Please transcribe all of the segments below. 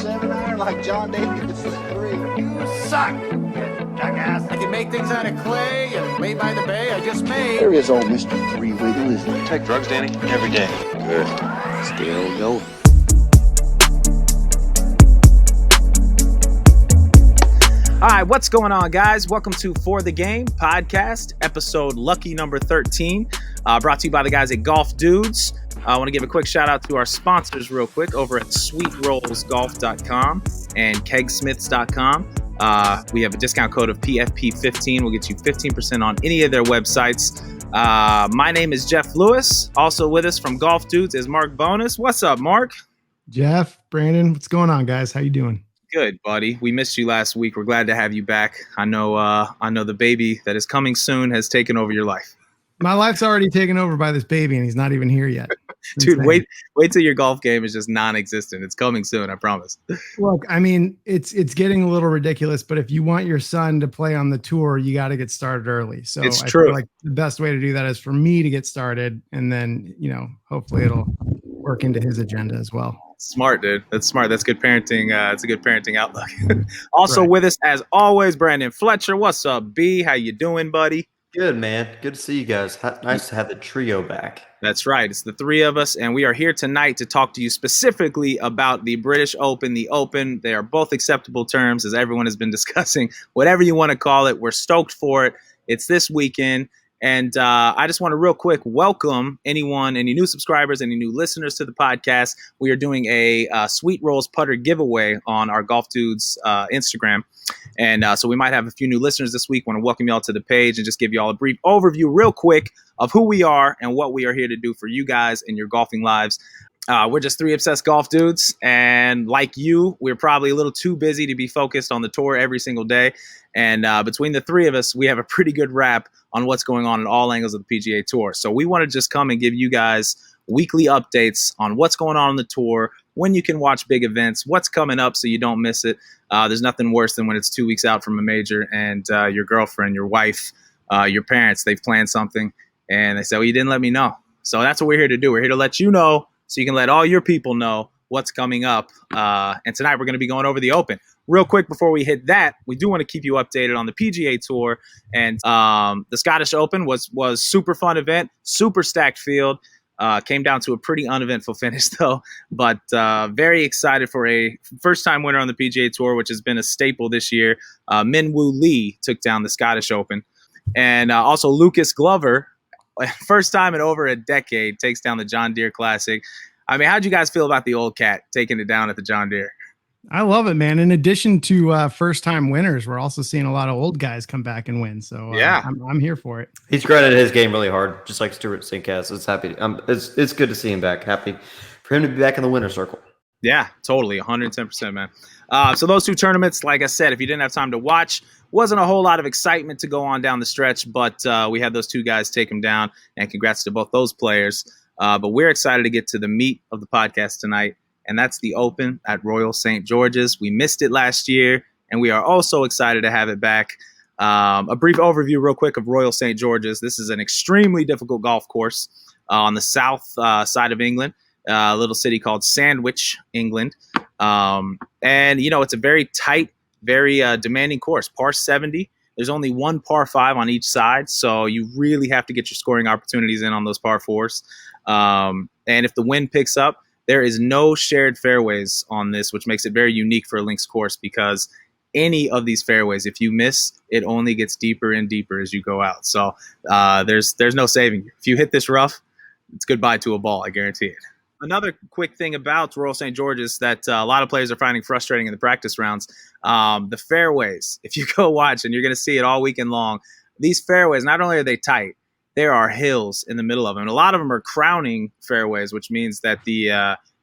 7-iron like John Davis at 3. You suck, you jackass. I can make things out of clay and lay by the bay. I just made. There is old Mr. Three Wiggle, isn't there? Take drugs, Danny? Every day. Good. Still going. All right, what's going on, guys? Welcome to For The Game podcast, episode lucky number 13, brought to you by the guys at GolfDoods. I want to give a quick shout out to our sponsors real quick over at sweetrollsgolf.com and kegsmiths.com. We have a discount code of PFP15. We'll get you 15% on any of their websites. My name is Jeff Lewis. Also with us from GolfDoods is Mark Bonus. What's up, Mark? Jeff, Brandon, what's going on, guys? How you doing? Good, buddy. We missed you last week. We're glad to have you back. I know the baby that is coming soon has taken over your life. My life's already taken over by this baby, and he's not even here yet. Dude, wait till your golf game is just non-existent. It's coming soon, I promise. Look, I mean, it's getting a little ridiculous, but if you want your son to play on the tour, you got to get started early. So it's I true. feel like the best way to do that is for me to get started, and then, hopefully it'll work into his agenda as well. Smart, dude. That's smart. That's good parenting. It's a good parenting outlook. Also Right. with us, as always, Brandon Fletcher. What's up, B? How you doing, buddy? Good, man. Good to see you guys. Nice to have the trio back. That's right. It's the three of us, and we are here tonight to talk to you specifically about the British Open, the Open. They are both acceptable terms, as everyone has been discussing. Whatever you want to call it, we're stoked for it. It's this weekend. And I just want to real quick welcome any new subscribers, any new listeners to the podcast. We are doing a Sweet Rolls putter giveaway on our Golf Dudes Instagram. And so we might have a few new listeners this week. Want to welcome y'all to the page and just give y'all a brief overview real quick of who we are and what we are here to do for you guys in your golfing lives. We're just three obsessed golf dudes. And like you, we're probably a little too busy to be focused on the tour every single day. And between the three of us, we have a pretty good wrap on what's going on in all angles of the PGA Tour. So we want to just come and give you guys weekly updates on what's going on the tour, when you can watch big events, what's coming up so you don't miss it. There's nothing worse than when it's 2 weeks out from a major and your girlfriend, your wife, your parents, they've planned something and they say, well, you didn't let me know. So that's what we're here to do. We're here to let you know so you can let all your people know what's coming up. And tonight we're going to be going over the Open. Real quick before we hit that, we do want to keep you updated on the PGA Tour. And the Scottish Open was super fun event, super stacked field. Came down to a pretty uneventful finish, though. But very excited for a first-time winner on the PGA Tour, which has been a staple this year. Min Woo Lee took down the Scottish Open. And also Lucas Glover, first time in over a decade, takes down the John Deere Classic. I mean, how'd you guys feel about the old cat taking it down at the John Deere? I love it, man. In addition to first-time winners, we're also seeing a lot of old guys come back and win. So yeah, I'm here for it. He's grinded his game really hard, just like Stuart Sincast. It's happy. It's good to see him back. Happy for him to be back in the winner's circle. Yeah, totally. 110%, man. So those two tournaments, like I said, if you didn't have time to watch, wasn't a whole lot of excitement to go on down the stretch, but we had those two guys take them down, and congrats to both those players. But we're excited to get to the meat of the podcast tonight, and that's the Open at Royal St. George's. We missed it last year, and we are also excited to have it back. A brief overview real quick of Royal St. George's. This is an extremely difficult golf course on the south side of England, a little city called Sandwich, England. And, it's a very tight, very demanding course, par 70. There's only one par 5 on each side, so you really have to get your scoring opportunities in on those par 4s. And if the wind picks up, there is no shared fairways on this, which makes it very unique for a links course because any of these fairways, if you miss, it only gets deeper and deeper as you go out. So there's no saving you. If you hit this rough, it's goodbye to a ball, I guarantee it. Another quick thing about Royal St. George's that a lot of players are finding frustrating in the practice rounds, the fairways. If you go watch, and you're going to see it all weekend long, these fairways, not only are they tight, there are hills in the middle of them. And a lot of them are crowning fairways, which means that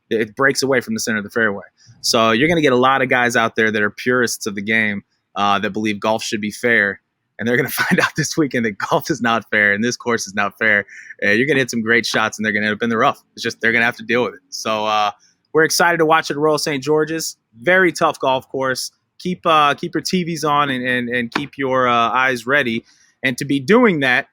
it breaks away from the center of the fairway. So you're going to get a lot of guys out there that are purists of the game that believe golf should be fair. And they're going to find out this weekend that golf is not fair and this course is not fair. You're going to hit some great shots and they're going to end up in the rough. It's just they're going to have to deal with it. So we're excited to watch it at Royal St. George's. Very tough golf course. Keep your TVs on and keep your eyes ready. And to be doing that,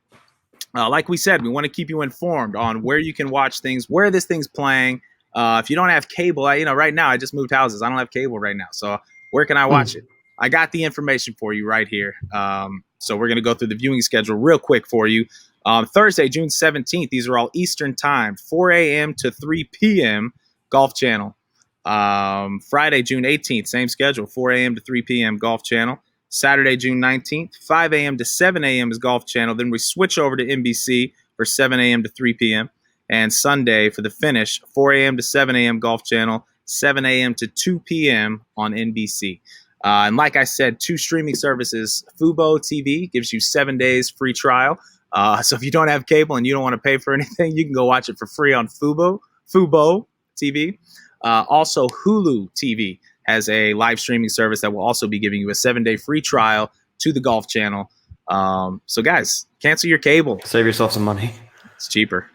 like we said, we want to keep you informed on where you can watch things, where this thing's playing, If you don't have cable, right now I just moved houses. I don't have cable right now. So where can I watch it? I got the information for you right here. So we're going to go through the viewing schedule real quick for you. Thursday, June 17th, these are all Eastern time, 4 a.m. to 3 p.m. Golf Channel. Friday, June 18th, same schedule, 4 a.m. to 3 p.m. Golf Channel. Saturday, June 19th, 5 a.m. to 7 a.m. is Golf Channel. Then we switch over to NBC for 7 a.m. to 3 p.m. And Sunday for the finish, 4 a.m. to 7 a.m. Golf Channel, 7 a.m. to 2 p.m. on NBC. And like I said, 2 streaming services. Fubo TV gives you 7 days free trial. So if you don't have cable and you don't want to pay for anything, you can go watch it for free on Fubo TV. Also, Hulu TV has a live streaming service that will also be giving you a 7-day free trial to the Golf Channel. So guys, cancel your cable. Save yourself some money. It's cheaper.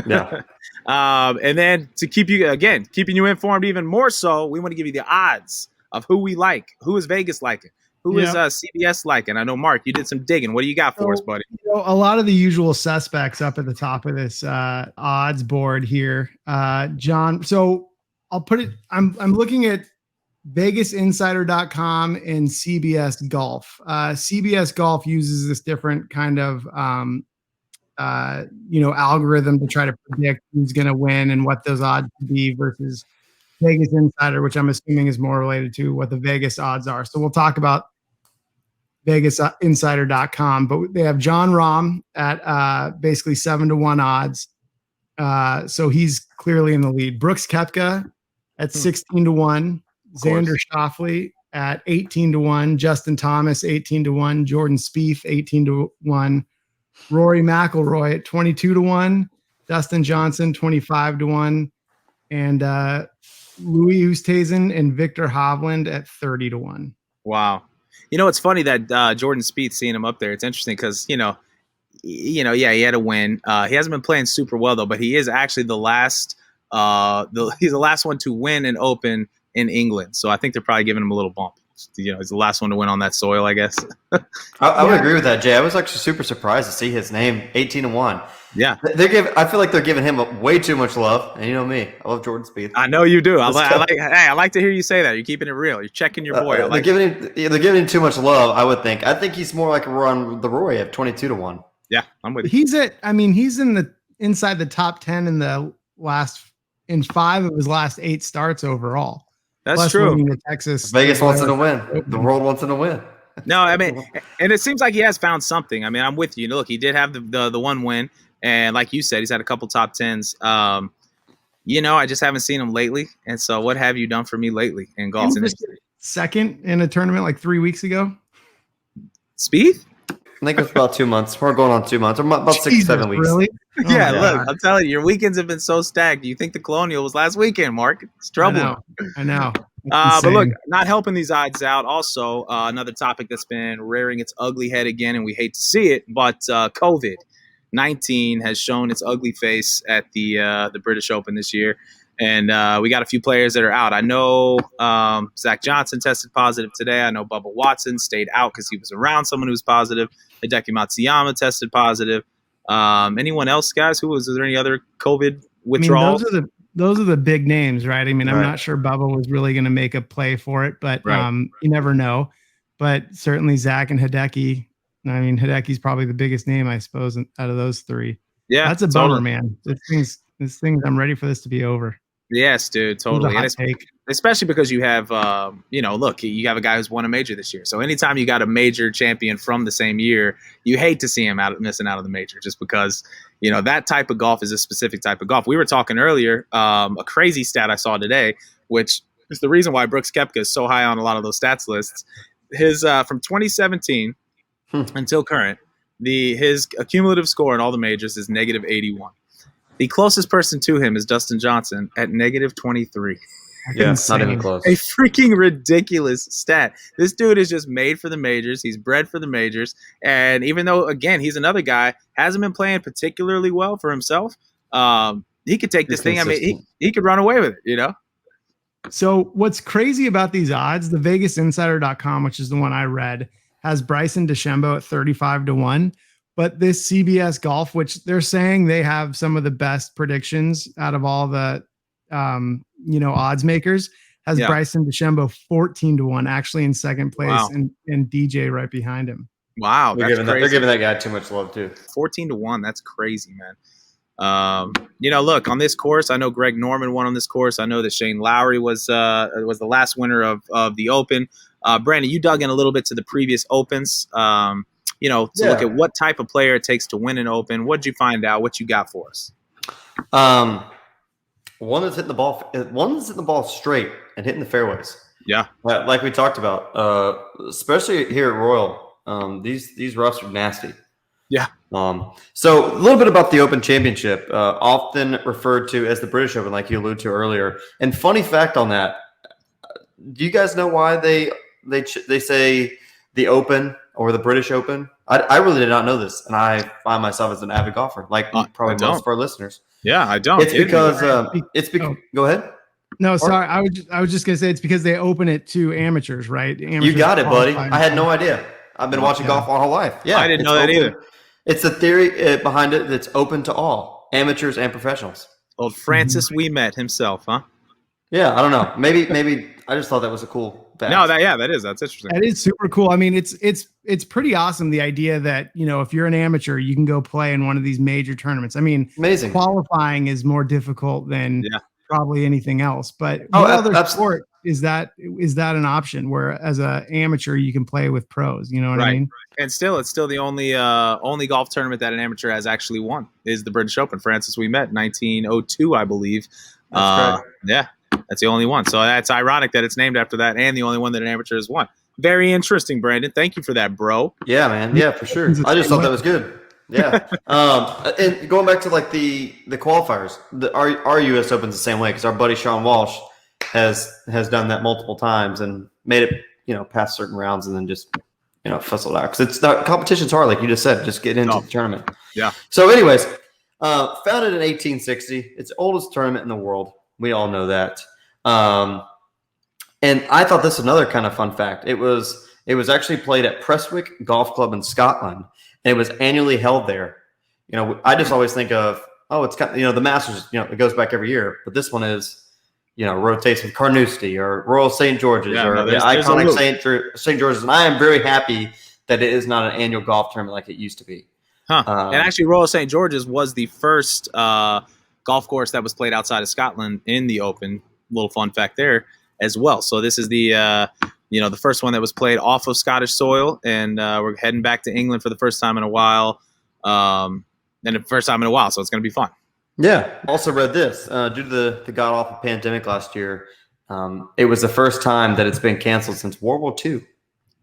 Yeah. And then to keeping you informed even more so, we want to give you the odds of who we like. Who is Vegas liking? Who is CBS liking? I know, Mark, you did some digging. What do you got for us, buddy? A lot of the usual suspects up at the top of this odds board here. John, so I'll put it, I'm looking at VegasInsider.com and CBS Golf. CBS Golf uses this different kind of algorithm to try to predict who's going to win and what those odds would be versus Vegas Insider, which I'm assuming is more related to what the Vegas odds are. So we'll talk about VegasInsider.com, but they have John Rahm at basically 7-1 odds. So he's clearly in the lead. Brooks Koepka at 16-1. Xander Schauffele at 18-1. Justin Thomas 18-1. Jordan Spieth 18-1. Rory McIlroy at 22-1. Dustin Johnson 25-1. And Louis Oosthuizen and Victor Hovland at 30-1. Wow. It's funny that Jordan Spieth, seeing him up there, it's interesting because, he had a win. He hasn't been playing super well, though, but he is actually the last he's the last one to win an Open in England. So I think they're probably giving him a little bump. He's the last one to win on that soil, I guess. I would agree with that, Jay. I was actually super surprised to see his name 18-1. Yeah. I feel like they're giving him way too much love. And you know me, I love Jordan Spieth. I know you do. I like to hear you say that. You're keeping it real. You're checking your boy. They're giving him too much love, I would think. I think he's more like around the Rory at 22-1. Yeah, I'm with you. He's inside the top 10 in 5 of his last 8 starts overall. That's true. Texas. Vegas wants him to win. The world wants him to win. No, and it seems like he has found something. I'm with you. Look, he did have the one win, and like you said, he's had a couple top 10s. I just haven't seen him lately. And so, what have you done for me lately in golf? Second in a tournament like 3 weeks ago. Spieth? I think it's about 2 months. We're going on 2 months. Or about 6 to 7 weeks. Really? Yeah, look, I'm telling you, your weekends have been so stacked. You think the Colonial was last weekend, Mark? It's trouble. I know. But look, not helping these odds out. Also, another topic that's been rearing its ugly head again, and we hate to see it, but COVID-19 has shown its ugly face at the British Open this year. And we got a few players that are out. I know Zach Johnson tested positive today. I know Bubba Watson stayed out because he was around someone who was positive. Hideki Matsuyama tested positive. Anyone else, guys? Was there any other COVID withdrawals? Those are the big names, right? I'm not sure Bubba was really going to make a play for it, but you never know. But certainly Zach and Hideki. Hideki's probably the biggest name, I suppose, out of those 3. Yeah, that's a bummer, man. This thing. I'm ready for this to be over. Yes, dude, totally. And especially because you have, look, you have a guy who's won a major this year. So anytime you got a major champion from the same year, you hate to see him missing out of the major just because, that type of golf is a specific type of golf. We were talking earlier, a crazy stat I saw today, which is the reason why Brooks Koepka is so high on a lot of those stats lists. His from 2017 until current, his cumulative score in all the majors is -81. The closest person to him is Dustin Johnson at -23. Yeah, not even close. A freaking ridiculous stat. This dude is just made for the majors. He's bred for the majors. And even though, again, he's another guy, hasn't been playing particularly well for himself, he could take this thing. He could run away with it, So what's crazy about these odds, the VegasInsider.com, which is the one I read, has Bryson DeChambeau at 35-1. But this CBS Golf, which they're saying they have some of the best predictions out of all the odds makers, has Yeah. Bryson DeChambeau 14-1, actually in second place, Wow. and DJ right behind him. Wow, They're giving that guy too much love too. 14-1. That's crazy, man. Look, on this course, I know Greg Norman won on this course. I know that Shane Lowry was the last winner of the Open. Brandon, you dug in a little bit to the previous Opens. Look at what type of player it takes to win an Open. What'd you find out? What you got for us? One that's hitting the ball straight and hitting the fairways. Yeah, like we talked about, especially here at Royal. These roughs are nasty. Yeah. So a little bit about the Open Championship, often referred to as the British Open, like you alluded to earlier. And funny fact on that, do you guys know why they say the Open or the British Open? I really did not know this, and I find myself as an avid golfer, like probably most of our listeners. Yeah, I don't. It's because go ahead. No, sorry. I was just gonna say it's because they open it to amateurs, right? You got it, buddy. I had no idea. I've been watching golf my whole life. Yeah, I didn't know that either. It's the theory behind it that's open to all, amateurs and professionals. Old Francis Ouimet himself, huh? Yeah, I don't know. Maybe I just thought that was a cool fact. No, that's interesting. That is super cool. I mean, it's pretty awesome, the idea that, if you're an amateur, you can go play in one of these major tournaments. I mean, amazing. Qualifying is more difficult than probably anything else. But what other sport is that an option where as an amateur you can play with pros? You know what I mean? And it's still the only golf tournament that an amateur has actually won is the British Open. Francis Ouimet, 1902, I believe. That's yeah, that's the only one. So that's ironic that it's named after that, and the only one that an amateur has won. Very interesting, Brandon. Thank you for that, bro. Yeah, man. Yeah, for sure. I just thought that was good. Yeah. And going back to like the qualifiers, our U.S. Open's the same way because our buddy Sean Walsh has done that multiple times and made it past certain rounds and then just fizzled out because it's not competition's hard, like you just said. Just get into the tournament. Yeah. So, anyways, founded in 1860, it's the oldest tournament in the world. We all know that. And I thought this was another kind of fun fact. It was actually played at Prestwick Golf Club in Scotland, and it was annually held there. I just always think of it's kind of, the Masters. It goes back every year, but this one is. Rotates with Carnoustie or Royal St. George's or the iconic St. George's. And I am very happy that it is not an annual golf tournament like it used to be. Huh. And actually, Royal St. George's was the first golf course that was played outside of Scotland in the Open. Little fun fact there as well. So this is the first one that was played off of Scottish soil, and we're heading back to England for the first time in a while. So it's going to be fun. Yeah. Also read this. Due to the god-awful pandemic last year, it was the first time that it's been canceled since World War II.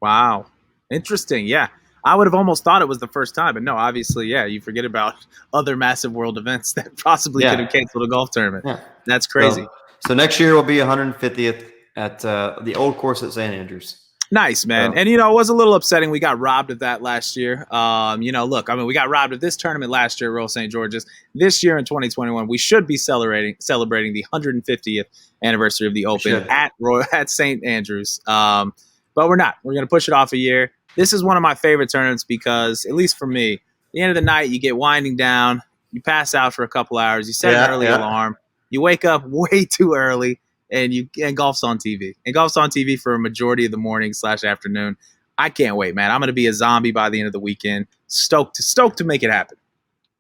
Wow. Interesting. Yeah. I would have almost thought it was the first time, but no, obviously, you forget about other massive world events that possibly could have canceled a golf tournament. Yeah. That's crazy. So next year will be 150th at the old course at St. Andrews. Nice, man. And, it was a little upsetting. We got robbed of that last year. We got robbed of this tournament last year at Royal St. George's. This year in 2021, we should be celebrating the 150th anniversary of the Open at St. Andrews. But we're not. We're going to push it off a year. This is one of my favorite tournaments because, at least for me, at the end of the night, you get winding down. You pass out for a couple hours. You set an early alarm. You wake up way too early. And golf's on TV. And golf's on TV for a majority of the morning / afternoon. I can't wait, man. I'm going to be a zombie by the end of the weekend. Stoked to make it happen.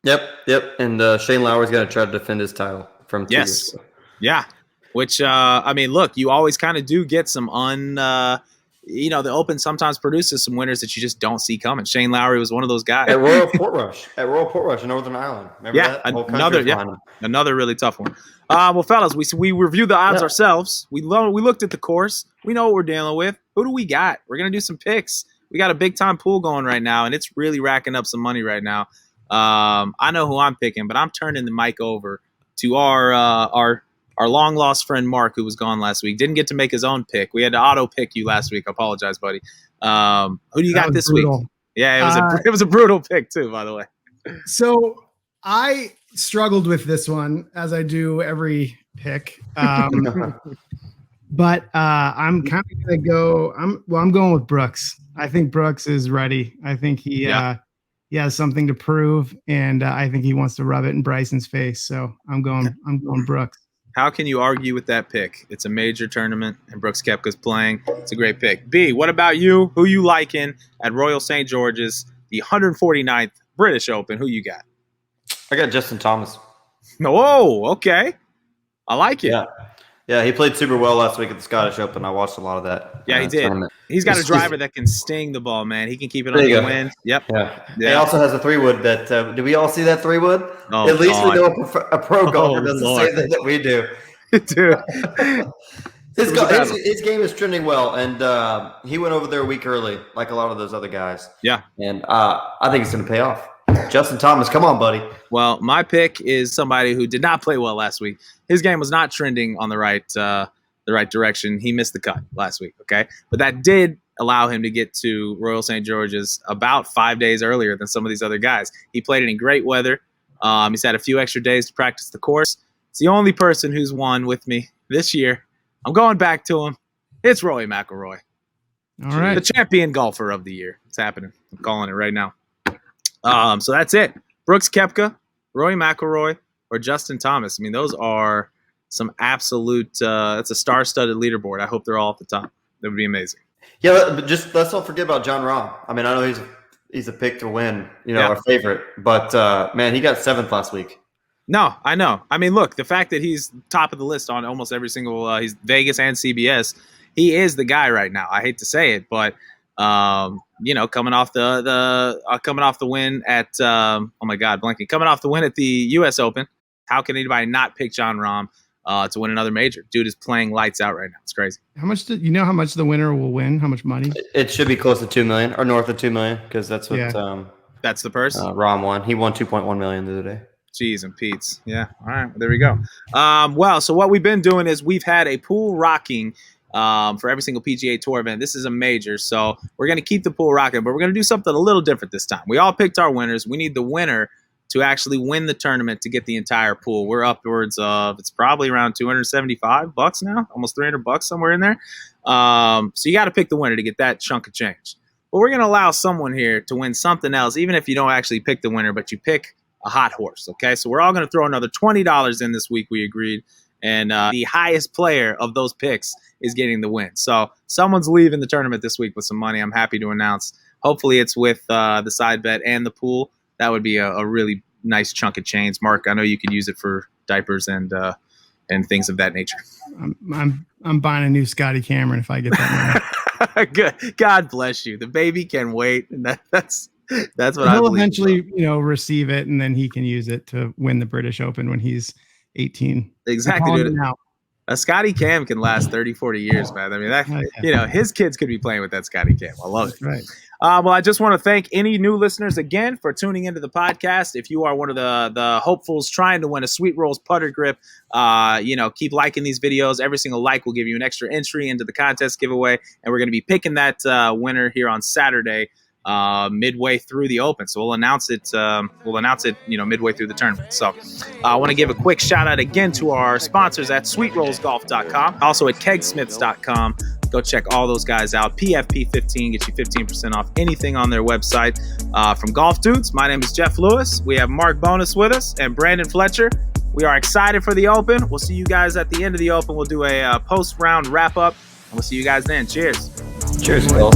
Yep. And Shane Lowry's going to try to defend his title from 2 years ago. Yeah. Which, look, you always kind of do get some the Open sometimes produces some winners that you just don't see coming. Shane Lowry was one of those guys. At Royal Portrush in Northern Ireland. Remember that? Another really tough one. Well, fellas, we reviewed the odds ourselves. We looked at the course. We know what we're dealing with. Who do we got? We're going to do some picks. We got a big-time pool going right now, and it's really racking up some money right now. I know who I'm picking, but I'm turning the mic over to our long-lost friend Mark, who was gone last week. Didn't get to make his own pick. We had to auto-pick you last week. I apologize, buddy. Who do you got this brutal. week? Yeah, it was a brutal pick, too, by the way. So I struggled with this one, as I do every pick. But I'm kind of going to go. I'm going with Brooks. I think Brooks is ready. I think he has something to prove, and I think he wants to rub it in Bryson's face. So I'm going Brooks. How can you argue with that pick? It's a major tournament, and Brooks Koepka's playing. It's a great pick. B, what about you? Who you liking at Royal St. George's, the 149th British Open? Who you got? I got Justin Thomas. Oh, okay. I like it. Yeah, he played super well last week at the Scottish Open. I watched a lot of that. Yeah, he did. Tournament. He's got a driver that can sting the ball, man. He can keep it There on you the go. wind. Yep. Yeah. He also has a 3-wood that did we all see that 3-wood? Oh, At least we God. know a pro golfer Oh, does the Lord. same thing that we do. Dude. His game is trending well, and he went over there a week early, like a lot of those other guys. Yeah. And I think it's going to pay off. Justin Thomas, come on, buddy. Well, my pick is somebody who did not play well last week. His game was not trending on the right direction. He missed the cut last week, okay? But that did allow him to get to Royal St. George's about 5 days earlier than some of these other guys. He played it in great weather. He's had a few extra days to practice the course. It's the only person who's won with me this year. I'm going back to him. It's Rory McIlroy. All right. The champion golfer of the year. It's happening. I'm calling it right now. So that's it. Brooks Koepka, Rory McIlroy, or Justin Thomas. I mean, those are some absolute it's a star-studded leaderboard. I hope they're all at the top. That would be amazing. Yeah, but just let's not forget about Jon Rahm. I mean, I know he's a pick to win, our favorite. But, man, he got 7th last week. No, I know. I mean, look, the fact that he's top of the list on almost every single he's Vegas and CBS, he is the guy right now. I hate to say it, but coming off the win at coming off the win at the U.S. Open, how can anybody not pick Jon Rahm to win another major? Dude is playing lights out right now. It's crazy. How much how much the winner will win? How much money? It should be close to $2 million or north of $2 million because that's what That's the purse. Rahm won. He won $2.1 million the other day. Jeez and Pete's. Yeah. All right. Well, there we go. So what we've been doing is we've had a pool rocking for every single PGA Tour event. This is a major, so we're going to keep the pool rocking, but we're going to do something a little different this time. We all picked our winners. We need the winner to actually win the tournament to get the entire pool. We're upwards of, it's probably around $275 now, almost $300 somewhere in there. So you got to pick the winner to get that chunk of change. But we're going to allow someone here to win something else, even if you don't actually pick the winner, but you pick a hot horse. Okay, so we're all going to throw another $20 in this week. We agreed, and the highest player of those picks is getting the win. So someone's leaving the tournament this week with some money. I'm happy to announce. Hopefully, it's with the side bet and the pool. That would be a really nice chunk of change. Mark, I know you could use it for diapers and things of that nature. I'm buying a new Scotty Cameron if I get that money. Good. God bless you. The baby can wait, and that's what I He'll believe. eventually, receive it, and then he can use it to win the British Open when he's 18. Exactly, dude. A Scotty Cam can last 30, 40 years, man. I mean, his kids could be playing with that Scotty Cam. I love it. Right. Well, I just want to thank any new listeners again for tuning into the podcast. If you are one of the hopefuls trying to win a Sweet Rolls putter grip, keep liking these videos. Every single like will give you an extra entry into the contest giveaway, and we're going to be picking that winner here on Saturday, midway through the Open. So we'll announce it. Midway through the tournament. So I want to give a quick shout out again to our sponsors at SweetRollsGolf.com, also at KegSmiths.com. Go check all those guys out. PFP15 gets you 15% off anything on their website. From GolfDoods, my name is Jeff Lewis. We have Mark Bonus with us and Brandon Fletcher. We are excited for the Open. We'll see you guys at the end of the Open. We'll do a post-round wrap-up, and we'll see you guys then. Cheers. Cheers, Phil.